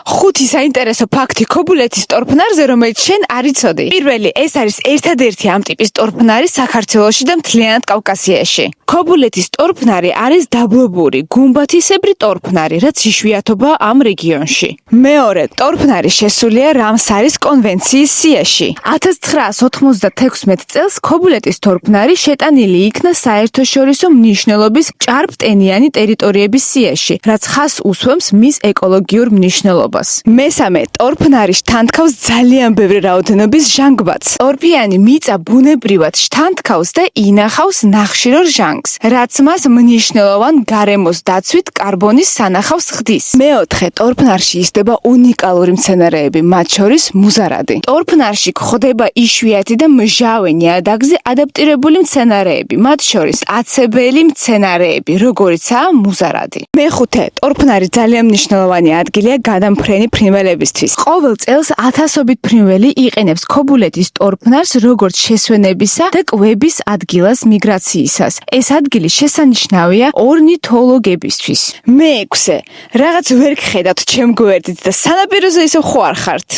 ხუთი საინტერესო ფაქტი ქობულეთის ტორფნარზე, რომელიც შენ არ იცოდი. პირველი, ეს არის ერთადერთი ამ ტიპის ტორფნარი საქართველოში და მთლიანად კავკასიაში. ქობულეთის ტორფნარი არის დაბლობური, გუმბათისებრი ტორფნარი, რაც იშვიათობაა ამ რეგიონში. მეორე, ტორფნარი შესულია რამსარის კონვენციის სიაში. 1996 წელს ქობულეთის ტორფნარი შეტანილი იქნა საერთაშორისო მნიშვნელობის ჭარბტენიანი ტერიტორიების სიაში, რაც ხაზს უსვამს მის ეკოლოგიურ მნიშვნელობას. მესამე, ტორფნარი შთანთქავს ძალიან ბევრი რაოდენობის ჟანგბადს. ტორფიანი მიწა ბუნებრივად შთანთქავს და ინახავს ნახშირორ ჟანგს, რაც მას მნიშვნელოვან გარემოს დაცვით კარბონის სანახავს ხდის. მეოთხე, ტორფნარში იზრდება უნიკალური მცენარეები, მათ შორის მუზარადი. ტორფნარში გვხვდება იშვიათი და მჟავე ნიადაგზე ადაპტირებული მცენარეები, მათ შორის აცებელი მცენარეები, როგორიცაა მუზარადი. მეხუთე, ტორფნარი ძალიან მნიშვნელოვანი ადგილია გადამფრენი ფრინველებისთვის. ყოველ წელს ათასობით ფრინველი იყენებს ქობულეთის ტორფნარს როგორც შესვენებისა და კვების ადგილას მიგრაციისას. ეს ადგილი შესანიშნავია ორნითოლოგებისთვის. მეექვსე, რაღაც ვერ გხედავთ ჩემ გვერდით და სანაპიროზე ისევ ხო არ ხართ?